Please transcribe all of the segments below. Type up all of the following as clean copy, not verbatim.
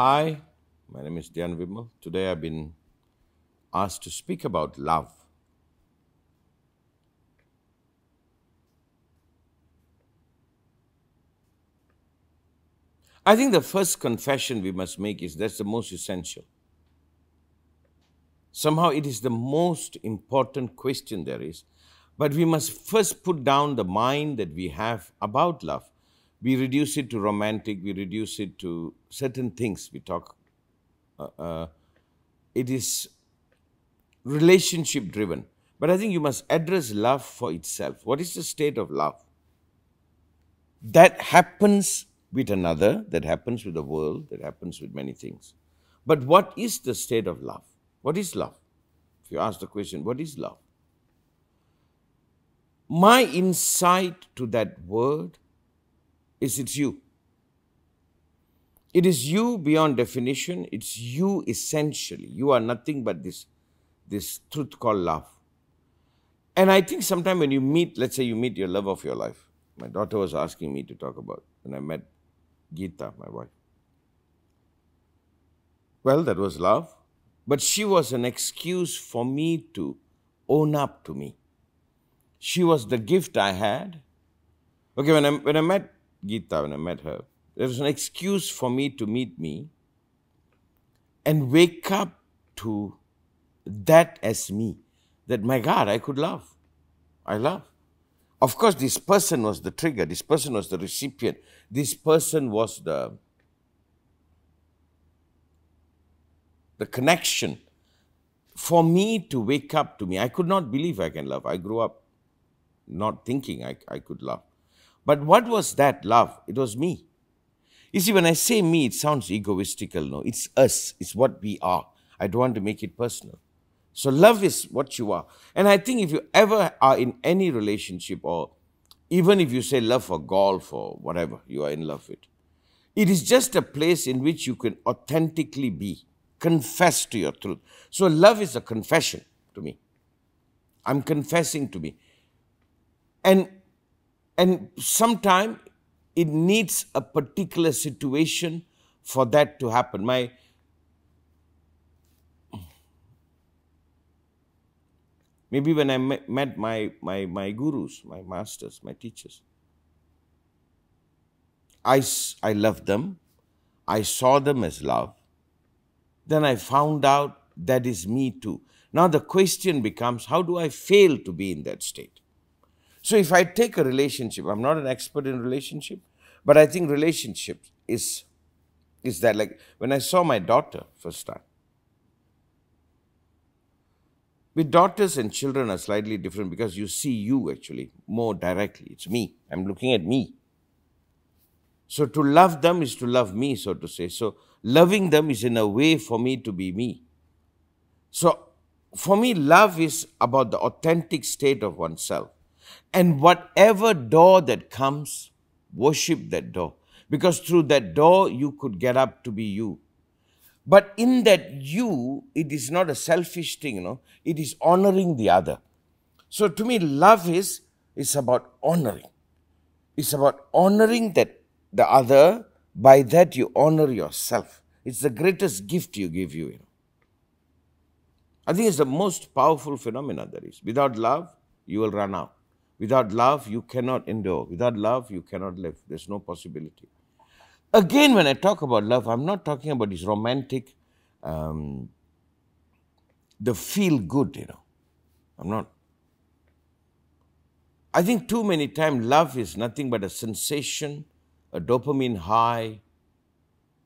Hi, my name is Dhyan Vimal. Today I've been asked to speak about love. I think the first confession we must make is that's the most essential. Somehow it is the most important question there is. But we must first put down the mind that we have about love. We reduce it to romantic, we reduce it to certain things we talk. It is relationship driven. But I think you must address love for itself. What is the state of love? That happens with another, that happens with the world, that happens with many things. But what is the state of love? What is love? If you ask the question, what is love? My insight to that word is it's you. It is you beyond definition. It's you essentially. You are nothing but this truth called love. And I think sometime when you meet, let's say you meet your love of your life. My daughter was asking me to talk about when I met Geeta, my wife. Well, that was love. But she was an excuse for me to own up to me. She was the gift I had. Okay, when I met Geeta, when I met her, there was an excuse for me to meet me and wake up to that as me. That, my God, I could love. I love. Of course, this person was the trigger. This person was the recipient. This person was the connection for me to wake up to me. I could not believe I can love. I grew up not thinking I could love. But what was that love? It was me. You see, when I say me, it sounds egoistical. No, it's us. It's what we are. I don't want to make it personal. So love is what you are. And I think if you ever are in any relationship, or even if you say love for golf or whatever you are in love with, it is just a place in which you can authentically be, confess to your truth. So love is a confession to me. I'm confessing to me. And sometimes it needs a particular situation for that to happen. Maybe when I met my gurus, my masters, my teachers, I loved them. I saw them as love. Then I found out that is me too. Now the question becomes, how do I fail to be in that state? So if I take a relationship, I'm not an expert in relationship, but I think relationship is that, like when I saw my daughter first time. With daughters and children are slightly different because you see you actually more directly. It's me. I'm looking at me. So to love them is to love me, so to say. So loving them is in a way for me to be me. So for me, love is about the authentic state of oneself. And whatever door that comes, worship that door. Because through that door, you could get up to be you. But in that you, it is not a selfish thing, it is honoring the other. So to me, love is about honoring. It's about honoring that the other, by that you honor yourself. It's the greatest gift you give you. I think it's the most powerful phenomenon there is. Without love, you will run out. Without love, you cannot endure. Without love, you cannot live. There's no possibility. Again, when I talk about love, I'm not talking about this romantic, the feel good, I'm not. I think too many times love is nothing but a sensation, a dopamine high,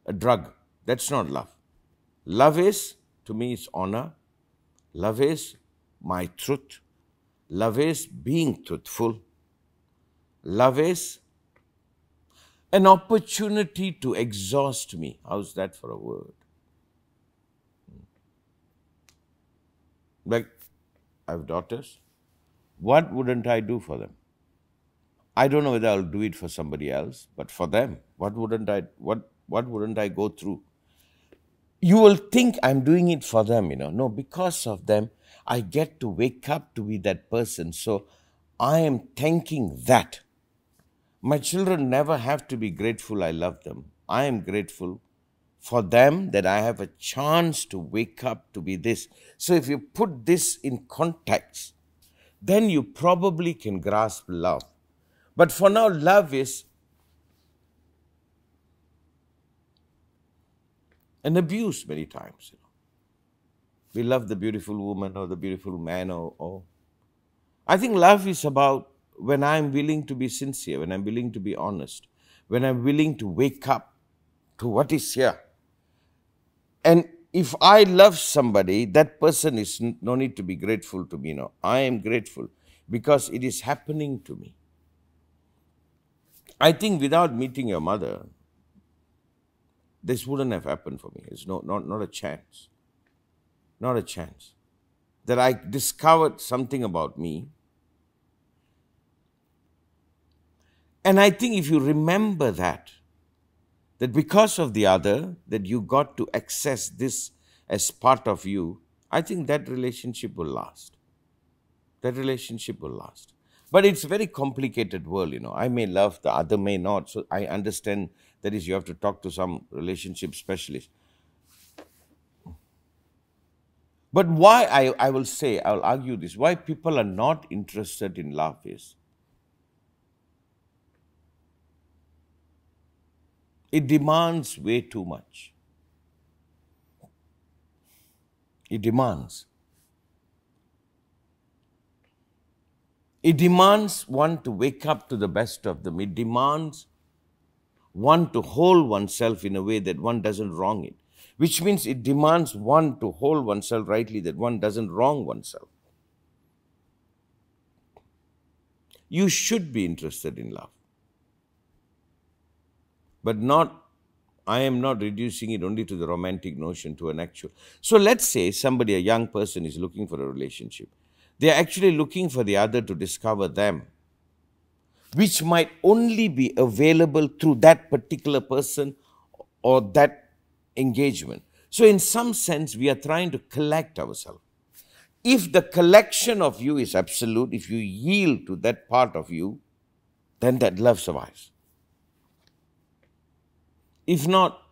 a drug. That's not love. Love is, to me, is honor. Love is my truth. Love is being truthful. Love is an opportunity to exhaust me. How's that for a word? Like, I have daughters. What wouldn't I do for them? I don't know whether I'll do it for somebody else, but for them, what wouldn't I go through? You will think I'm doing it for them, No, because of them, I get to wake up to be that person. So I am thanking that. My children never have to be grateful I love them. I am grateful for them that I have a chance to wake up to be this. So if you put this in context, then you probably can grasp love. But for now, love is an abuse many times. We love the beautiful woman or the beautiful man or I think love is about when I'm willing to be sincere, when I'm willing to be honest, when I'm willing to wake up to what is here. And if I love somebody, that person is no need to be grateful to me. No, I am grateful because it is happening to me. I think without meeting your mother, this wouldn't have happened for me. It's not a chance. Not a chance. That I discovered something about me. And I think if you remember that because of the other, that you got to access this as part of you, I think that relationship will last. That relationship will last. But it's a very complicated world, I may love, the other may not. So I understand that is you have to talk to some relationship specialist. But why I will argue this, why people are not interested in love is, it demands way too much. It demands. It demands one to wake up to the best of them. It demands one to hold oneself in a way that one doesn't wrong it. Which means it demands one to hold oneself rightly, that one doesn't wrong oneself. You should be interested in love. But I am not reducing it only to the romantic notion, to an actual. So let's say somebody, a young person, is looking for a relationship. They are actually looking for the other to discover them, which might only be available through that particular person or that engagement. So in some sense, we are trying to collect ourselves. If the collection of you is absolute, if you yield to that part of you, then that love survives. If not,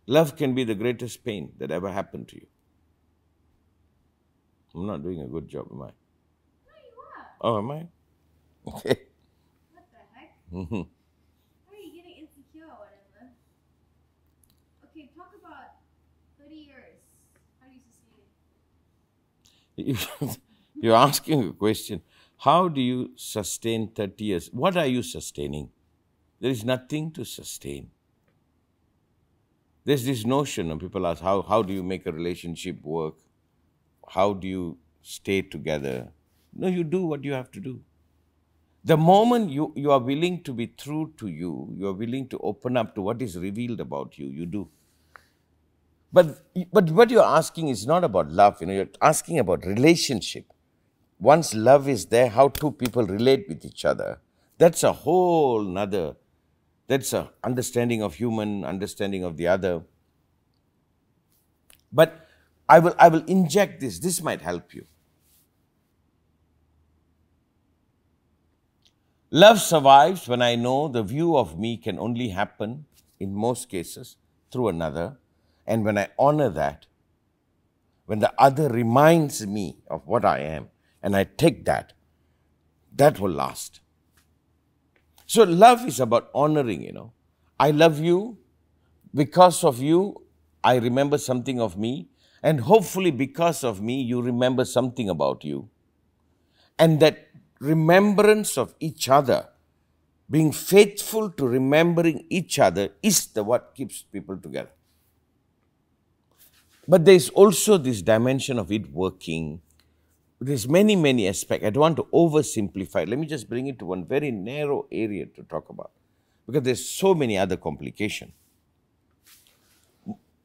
love can be the greatest pain that ever happened to you. I'm not doing a good job, am I? No, you are. Oh, am I? Okay. What the heck? Why are you getting insecure or whatever? Okay, talk about 30 years. How do you sustain it? You're asking a question. How do you sustain 30 years? What are you sustaining? There is nothing to sustain. There's this notion, and people ask, how do you make a relationship work? How do you stay together? No, you do what you have to do. The moment you are willing to be true to you, you are willing to open up to what is revealed about you, you do. But what you're asking is not about love, you're asking about relationship. Once love is there, how two people relate with each other, that's a whole nother, that's a understanding of human, understanding of the other. But I will inject this might help you. Love survives when I know the view of me can only happen, in most cases, through another. And when I honor that, when the other reminds me of what I am, and I take that will last. So love is about honoring, I love you, because of you, I remember something of me, and hopefully because of me, you remember something about you. And that remembrance of each other, being faithful to remembering each other, is what keeps people together. But there's also this dimension of it working. There's many aspects. I don't want to oversimplify it. Let me just bring it to one very narrow area to talk about, because there's so many other complications.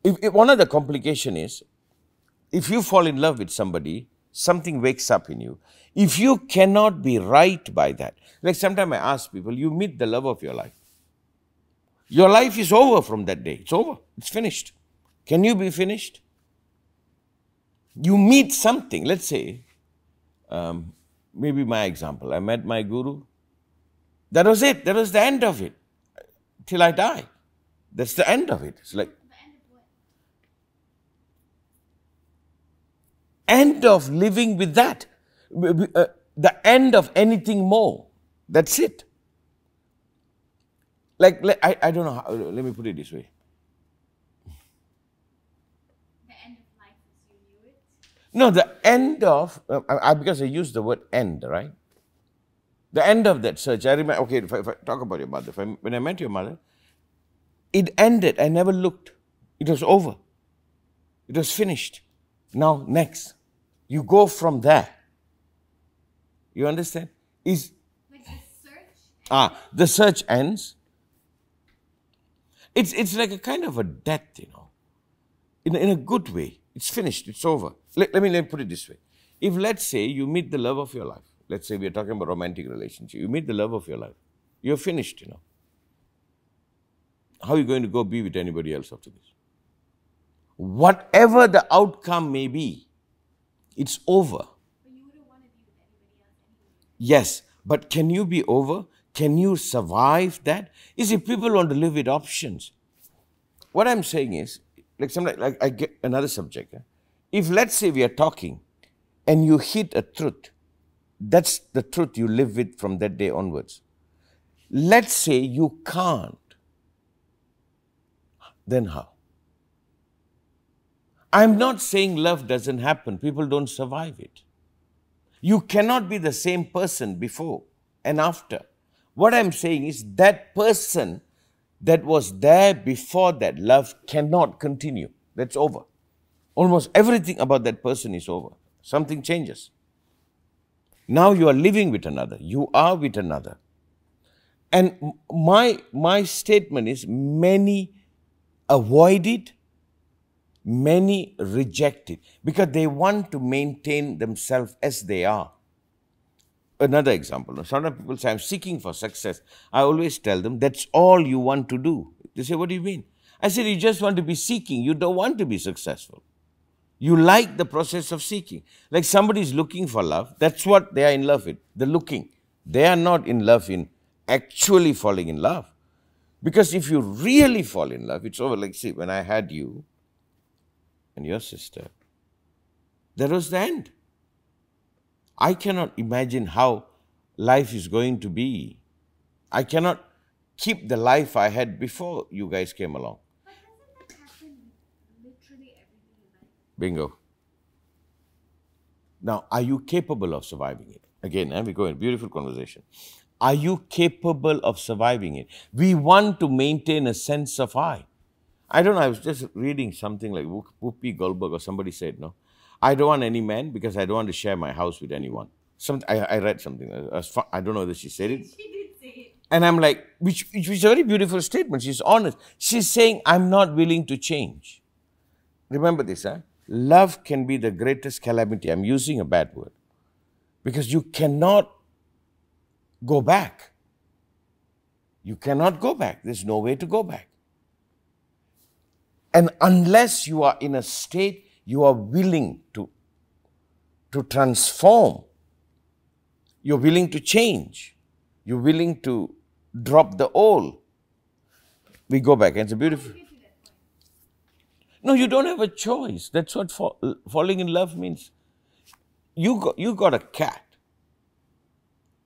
One of the complications is, if you fall in love with somebody, something wakes up in you. If you cannot be right by that, like sometimes I ask people, you meet the love of your life. Your life is over from that day. It's over. It's finished. Can you be finished? You meet something. Let's say, maybe my example, I met my guru. That was it. That was the end of it. till I die. That's the end of it. It's like The end of what? end of living with that. The end of anything more. That's it. I don't know how, let me put it this way. The end of life as you knew it? No, the end of, because I used the word end, right? The end of that search. I remember, okay, if I talk about your mother, when I met your mother, it ended. I never looked. It was over. It was finished. Now, next. You go from there. You understand? Like the search? The search ends. It's like a kind of a death, in a good way. It's finished. It's over. Let me put it this way. If, let's say, you meet the love of your life, let's say we are talking about romantic relationship, you meet the love of your life, you're finished, How are you going to go be with anybody else after this? Whatever the outcome may be, it's over. But you wouldn't want to be with anybody else anyway. Yes, but can you be over? Can you survive that? You see, people want to live with options. What I'm saying is, like I get another subject. If, let's say, we are talking and you hit a truth, that's the truth you live with from that day onwards. Let's say you can't, then how? I'm not saying love doesn't happen. People don't survive it. You cannot be the same person before and after. What I'm saying is that person that was there before that love cannot continue. That's over. Almost everything about that person is over. Something changes. Now you are living with another. You are with another. And my statement is many avoid it, many reject it because they want to maintain themselves as they are. Another example, some people say, I'm seeking for success. I always tell them, that's all you want to do. They say, what do you mean? I said, you just want to be seeking. You don't want to be successful. You like the process of seeking. Like somebody is looking for love, that's what they are in love with, the looking. They are not in love in actually falling in love. Because if you really fall in love, it's over. Like, see, when I had you and your sister, that was the end. I cannot imagine how life is going to be. I cannot keep the life I had before you guys came along. But doesn't that happen with literally everything in life? Bingo. Now, are you capable of surviving it? Again, we go in beautiful conversation. Are you capable of surviving it? We want to maintain a sense of I. I don't know, I was just reading something like Whoopi Goldberg or somebody said, no, I don't want any man because I don't want to share my house with anyone. I read something. I don't know whether she said it. She did say it. And I'm like, which is a very beautiful statement. She's honest. She's saying, I'm not willing to change. Remember this, love can be the greatest calamity. I'm using a bad word. Because you cannot go back. You cannot go back. There's no way to go back. And unless you are in a state you are willing to transform, you're willing to change, you're willing to drop the old, we go back. And it's a beautiful... No, you don't have a choice. That's what falling in love means. You got a cat.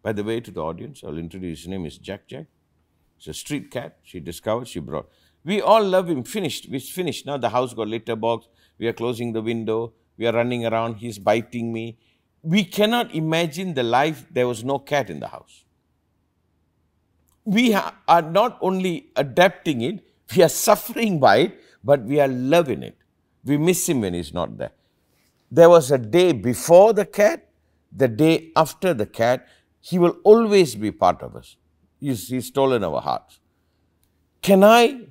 By the way, to the audience, I'll introduce his name is Jack. It's a street cat. She discovered, she brought. We all love him. Finished. It's finished. Now the house got litter box. We are closing the window. We are running around. He's biting me. We cannot imagine the life there was no cat in the house. We are not only adapting it, we are suffering by it, but we are loving it. We miss him when he's not there. There was a day before the cat, the day after the cat. He will always be part of us. He's stolen our hearts. Can I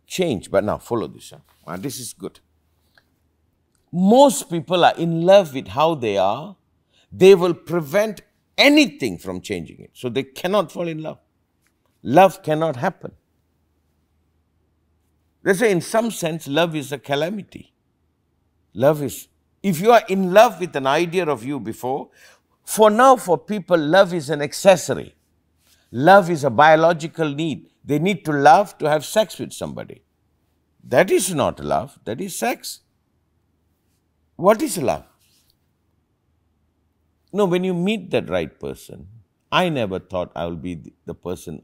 change? But now follow this. This is good. Most people are in love with how they are. They will prevent anything from changing it. So they cannot fall in love. Love cannot happen. They say in some sense, love is a calamity. Love is, if you are in love with an idea of you before, for now for people, love is an accessory. Love is a biological need. They need to love to have sex with somebody. That is not love, that is sex. What is love? No, when you meet that right person, I never thought I will be the person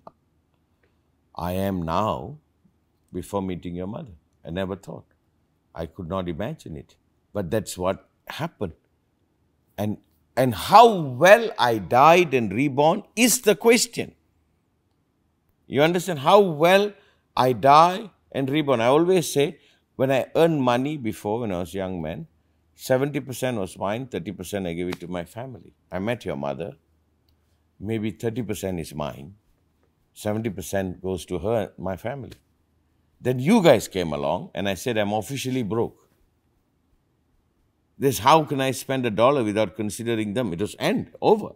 I am now before meeting your mother. I never thought. I could not imagine it. But that's what happened. And how well I died and reborn is the question. You understand how well I die and reborn? I always say, when I earned money before, when I was a young man, 70% was mine, 30% I gave it to my family. I met your mother. Maybe 30% is mine. 70% goes to her, my family. Then you guys came along and I said, I'm officially broke. This, how can I spend $1 without considering them? It was end, over.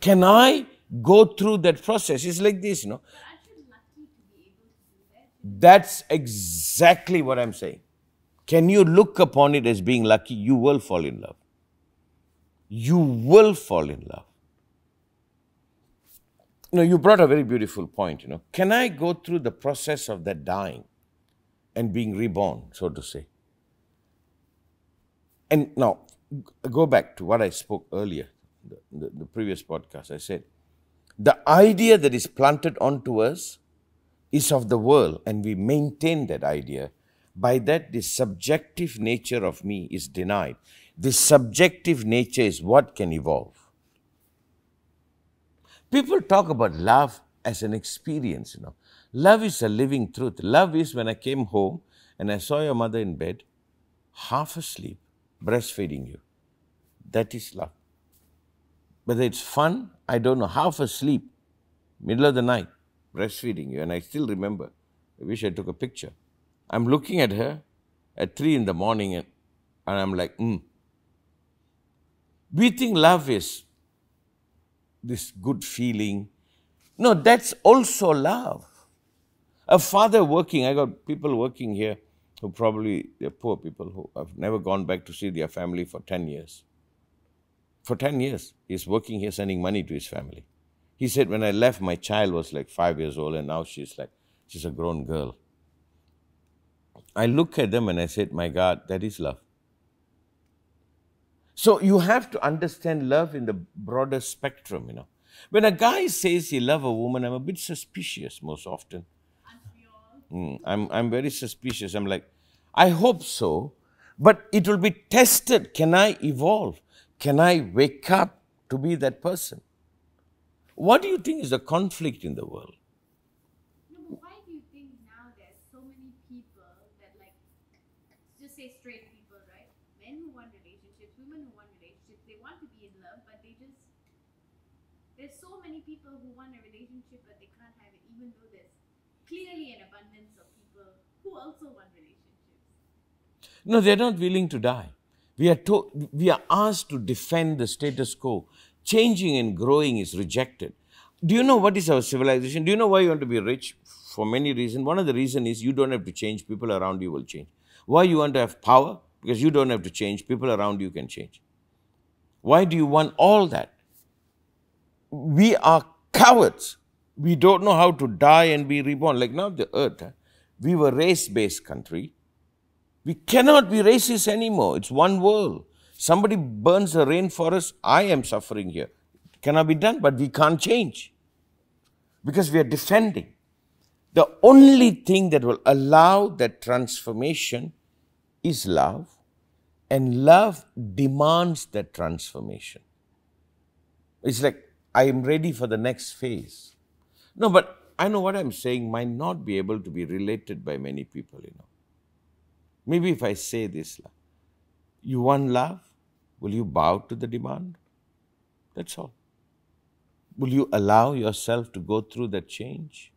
Can I go through that process? It's like this, But aren't you lucky to be able to do that? That's exactly what I'm saying. Can you look upon it as being lucky? You will fall in love. You will fall in love. You brought a very beautiful point, Can I go through the process of that dying and being reborn, so to say? And now, go back to what I spoke earlier, the previous podcast. I said, the idea that is planted onto us is of the world, and we maintain that idea. By that, the subjective nature of me is denied. The subjective nature is what can evolve. People talk about love as an experience, Love is a living truth. Love is when I came home and I saw your mother in bed, half asleep, breastfeeding you. That is love. Whether it's fun, I don't know, half asleep, middle of the night, breastfeeding you. And I still remember, I wish I took a picture. I'm looking at her at 3 in the morning and I'm like, We think love is this good feeling. No, that's also love. A father working, I got people working here who probably, they're poor people who have never gone back to see their family for 10 years. For 10 years, he's working here sending money to his family. He said, when I left, my child was like 5 years old and now she's a grown girl. I look at them and I said, my God, that is love. So you have to understand love in the broader spectrum, When a guy says he loves a woman, I'm a bit suspicious most often. I'm very suspicious. I'm like, I hope so, but it will be tested. Can I evolve? Can I wake up to be that person? What do you think is the conflict in the world? No, but why do you think now there's so many people that just say straight people, right? Men who want relationships, women who want relationships, they want to be in love, but there's so many people who want a relationship, but they can't have it, even though there's clearly an abundance of people who also want relationships. No, they're not willing to die. We are asked to defend the status quo. Changing and growing is rejected. Do you know what is our civilization? Do you know why you want to be rich? For many reasons. One of the reasons is you don't have to change, people around you will change. Why you want to have power? Because you don't have to change, people around you can change. Why do you want all that? We are cowards. We don't know how to die and be reborn. Like now the earth, we were race-based country. We cannot be racist anymore. It's one world. Somebody burns a rainforest, I am suffering here. It cannot be done, but we can't change. Because we are defending. The only thing that will allow that transformation is love. And love demands that transformation. It's like, I am ready for the next phase. No, but I know what I'm saying might not be able to be related by many people, Maybe if I say this, you want love? Will you bow to the demand? That's all. Will you allow yourself to go through that change?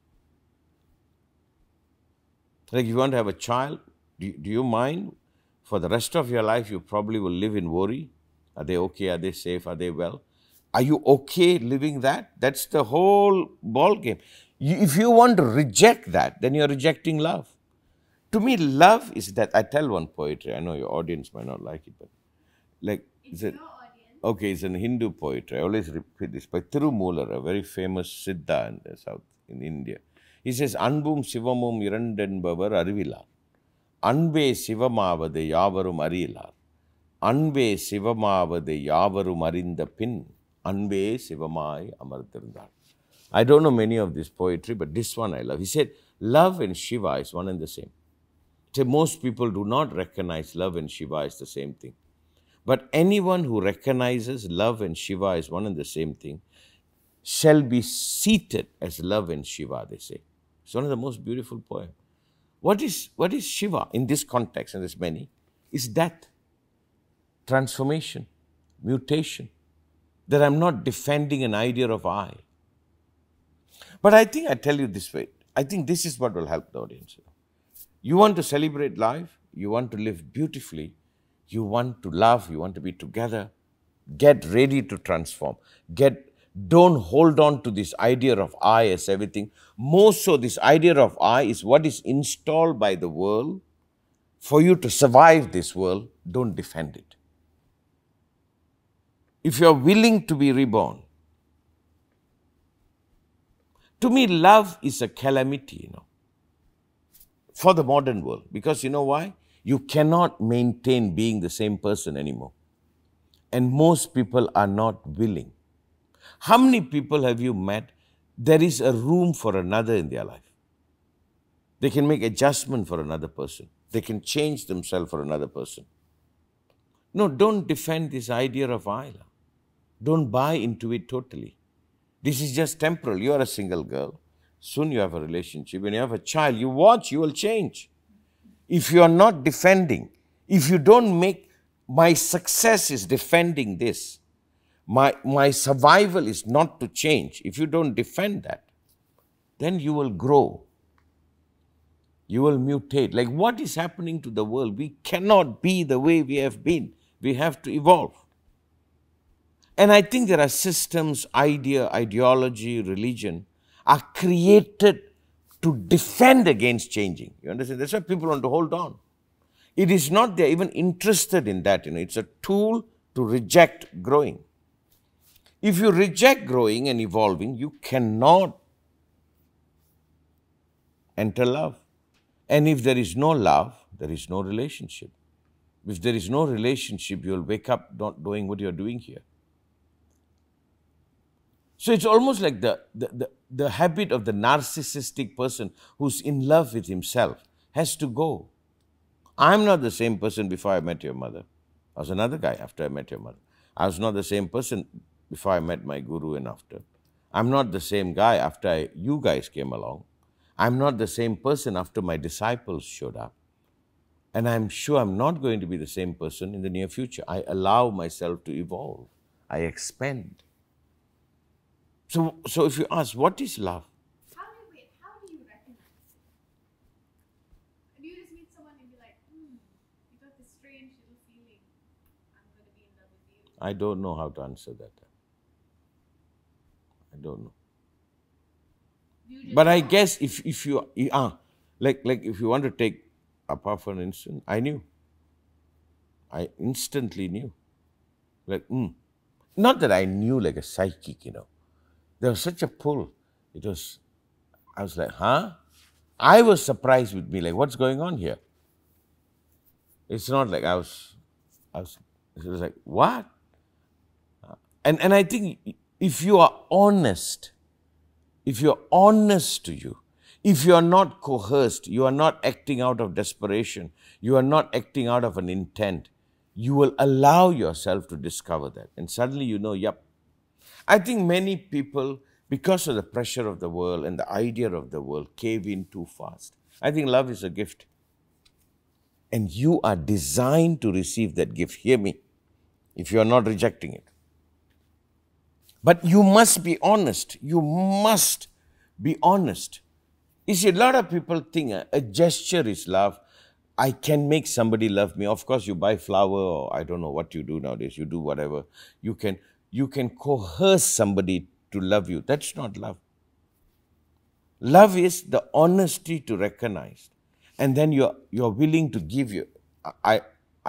Like if you want to have a child, do you mind? For the rest of your life, you probably will live in worry. Are they okay? Are they safe? Are they well? Are you okay living that? That's the whole ball game. If you want to reject that, then you're rejecting love. To me, love is that. I tell one poetry. I know your audience might not like it, but It's your audience. Okay, it's an Hindu poetry. I always repeat this by Tirumular, a very famous Siddha in the south, in India. He says, Anbum Sivamum Irandenbavar Arivilar. Anbe Sivamavade Yavarum Arilar. Anbe Sivamavade Yavarum Arinda Pin. Anbe Sivamai Amartirndar. I don't know many of this poetry, but this one I love. He said, love and Shiva is one and the same. So most people do not recognize love and Shiva as the same thing. But anyone who recognizes love and Shiva as one and the same thing shall be seated as love and Shiva, they say. It's one of the most beautiful poems. What is Shiva in this context, and there's many, is death, transformation, mutation, that I'm not defending an idea of I. But I think I tell you this way, I think this is what will help the audience. You want to celebrate life, you want to live beautifully, you want to love, you want to be together, get ready to transform. Don't hold on to this idea of I as everything. More so, this idea of I is what is installed by the world. For you to survive this world, don't defend it. If you are willing to be reborn, to me, love is a calamity, for the modern world. Because you know why? You cannot maintain being the same person anymore. And most people are not willing. How many people have you met? There is a room for another in their life. They can make adjustment for another person. They can change themselves for another person. No, don't defend this idea of I. Don't buy into it totally. This is just temporal. You are a single girl. Soon you have a relationship. When you have a child, you watch, you will change. If you are not defending, if you don't make, my success is defending this, my survival is not to change. If you don't defend that, then you will grow. You will mutate. Like what is happening to the world? We cannot be the way we have been. We have to evolve. And I think there are systems, ideology, religion are created to defend against changing. You understand? That's why people want to hold on. It is not they're even interested in that. It's a tool to reject growing. If you reject growing and evolving, you cannot enter love. And if there is no love, there is no relationship. If there is no relationship, you'll wake up not knowing what you're doing here. So it's almost like the habit of the narcissistic person who's in love with himself has to go. I'm not the same person before I met your mother. I was another guy after I met your mother. I was not the same person before I met my guru and after. I'm not the same guy after you guys came along. I'm not the same person after my disciples showed up. And I'm sure I'm not going to be the same person in the near future. I allow myself to evolve. I expand. So if you ask, what is love? How do you recognize it? Do you just meet someone and be like, you got this strange little feeling, I'm going to be in love with you? I don't know how to answer that. I don't know. But I guess if you like if you want to take apart for an instant, I knew. I instantly knew. Like, not that I knew like a psychic, There was such a pull. I was like, huh? I was surprised with me, like, what's going on here? It's not like it was like, what? And I think if you are honest, if you're honest to you, if you are not coerced, you are not acting out of desperation, you are not acting out of an intent, you will allow yourself to discover that. And suddenly you know, yep. I think many people, because of the pressure of the world and the idea of the world, cave in too fast. I think love is a gift. And you are designed to receive that gift. Hear me, if you are not rejecting it. But you must be honest. You must be honest. You see, a lot of people think a gesture is love. I can make somebody love me. Of course, you buy flower or I don't know what you do nowadays. You do whatever. You can coerce somebody to love you. That's not love. Love is the honesty to recognize. And then you're willing to give you. I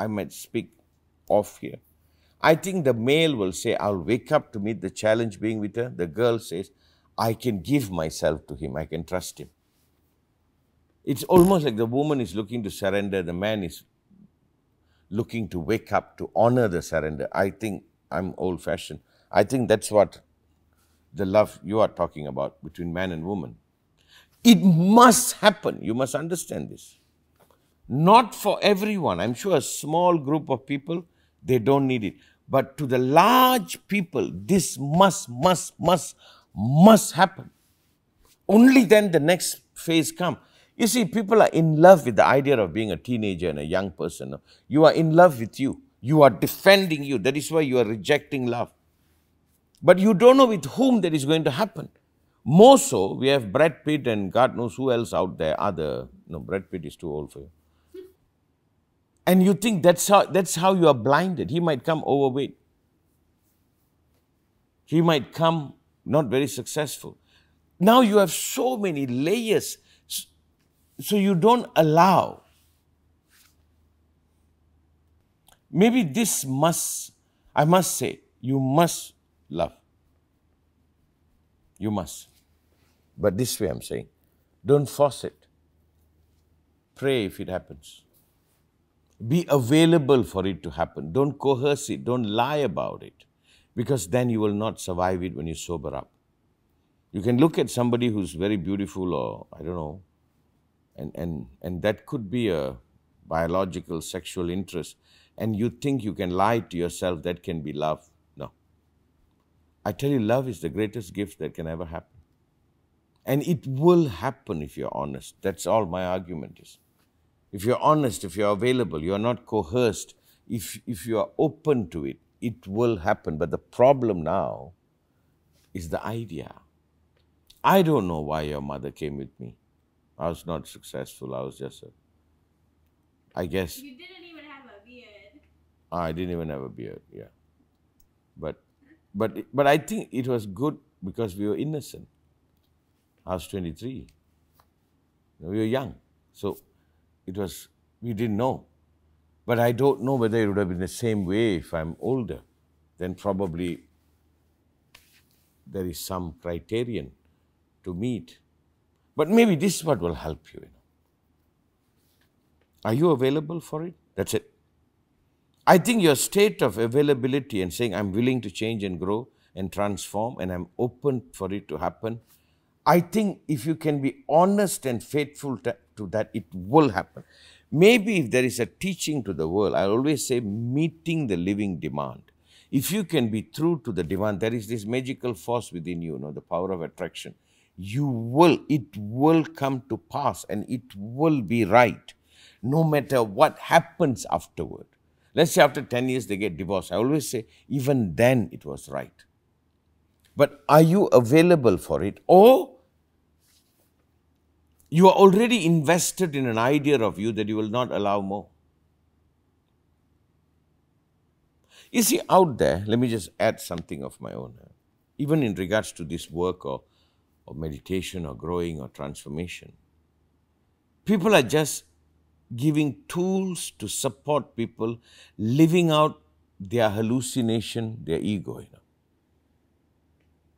might speak off here. I think the male will say, I'll wake up to meet the challenge being with her. The girl says, I can give myself to him. I can trust him. It's almost like the woman is looking to surrender. The man is looking to wake up to honor the surrender. I think I'm old-fashioned. I think that's what the love you are talking about between man and woman. It must happen. You must understand this. Not for everyone. I'm sure a small group of people, they don't need it. But to the large people, this must happen. Only then the next phase comes. You see, people are in love with the idea of being a teenager and a young person. You are in love with you. You are defending you. That is why you are rejecting love. But you don't know with whom that is going to happen. More so, we have Brad Pitt and God knows who else out there. No, Brad Pitt is too old for you. And you think that's how you are blinded. He might come overweight. He might come not very successful. Now you have so many layers. So you don't allow. Maybe I must say, you must love. You must. But this way I'm saying, don't force it. Pray if it happens. Be available for it to happen. Don't coerce it. Don't lie about it. Because then you will not survive it when you sober up. You can look at somebody who's very beautiful or, I don't know, and that could be a biological sexual interest, and you think you can lie to yourself, that can be love. No. I tell you, love is the greatest gift that can ever happen. And it will happen if you're honest. That's all my argument is. If you're honest, if you're available, you're not coerced, if you are open to it, it will happen. But the problem now is the idea. I don't know why your mother came with me. I was not successful. I was just I guess. You didn't even have a beard. I didn't even have a beard, yeah. But I think it was good because we were innocent. I was 23. We were young. So we didn't know. But I don't know whether it would have been the same way if I'm older. Then probably there is some criterion to meet. But maybe this is what will help you. Are you available for it? That's it. I think your state of availability and saying, I'm willing to change and grow and transform and I'm open for it to happen, I think if you can be honest and faithful to that, it will happen. Maybe if there is a teaching to the world, I always say meeting the living demand. If you can be true to the demand, there is this magical force within you, the power of attraction. It will come to pass and it will be right, no matter what happens afterward. Let's say after 10 years they get divorced. I always say, even then it was right. But are you available for it? Or you are already invested in an idea of you that you will not allow more? You see, out there, let me just add something of my own. Even in regards to this work or meditation or growing or transformation, people are just giving tools to support people living out their hallucination, their ego.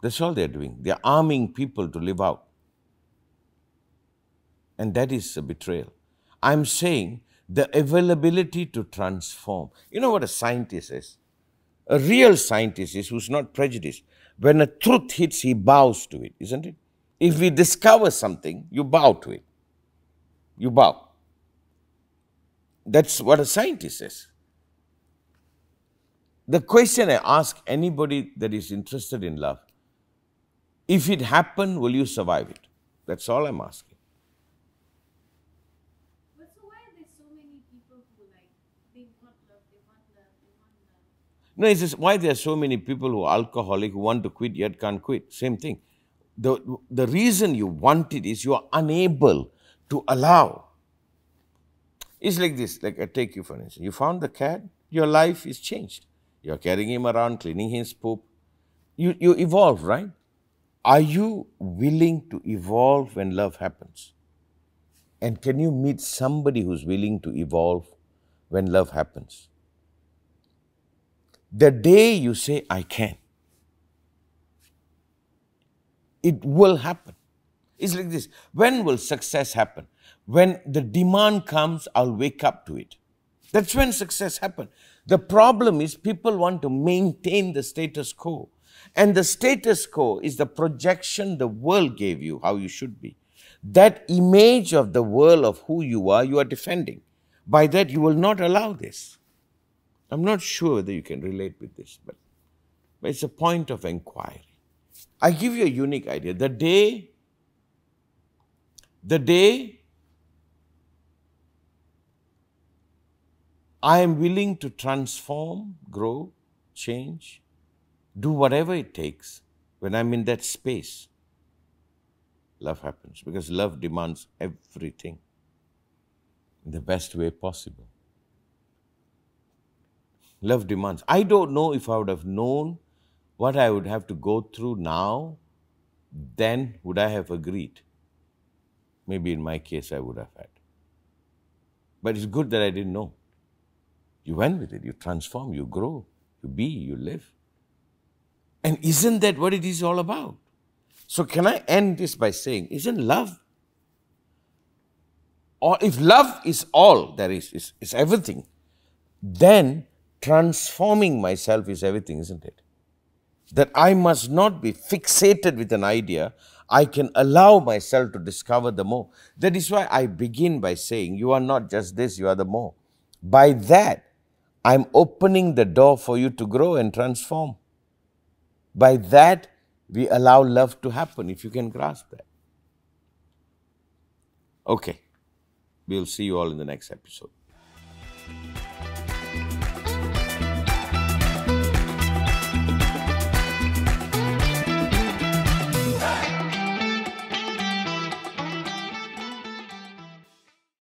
That's all they're doing. They're arming people to live out. And that is a betrayal. I'm saying the availability to transform. You know what a scientist is? A real scientist is who's not prejudiced. When a truth hits, he bows to it, isn't it? If we discover something, you bow to it. You bow. That's what a scientist is. The question I ask anybody that is interested in love, if it happened, will you survive it? That's all I'm asking. But so why are there so many people who they want love, they want love, they want love? No, it's just why there are so many people who are alcoholic, who want to quit yet can't quit. Same thing. The reason you want it is you are unable to allow. It's like this, like I take you for instance. You found the cat, your life is changed. You're carrying him around, cleaning his poop. You evolve, right? Are you willing to evolve when love happens? And can you meet somebody who's willing to evolve when love happens? The day you say, I can, it will happen. It's like this. When will success happen? When the demand comes, I'll wake up to it. That's when success happens. The problem is people want to maintain the status quo. And the status quo is the projection the world gave you, how you should be. That image of the world of who you are defending. By that, you will not allow this. I'm not sure whether you can relate with this, but it's a point of inquiry. I give you a unique idea. The day I am willing to transform, grow, change, do whatever it takes, when I'm in that space, love happens. Because love demands everything in the best way possible. Love demands. I don't know if I would have known what I would have to go through now, then would I have agreed? Maybe in my case I would have had. But it's good that I didn't know. You went with it, you transform, you grow, you be, you live. And isn't that what it is all about? So can I end this by saying, isn't love? Or if love is all there is everything, then transforming myself is everything, isn't it? That I must not be fixated with an idea. I can allow myself to discover the more. That is why I begin by saying, you are not just this, you are the more. By that, I'm opening the door for you to grow and transform. By that, we allow love to happen, if you can grasp that. Okay, we'll see you all in the next episode.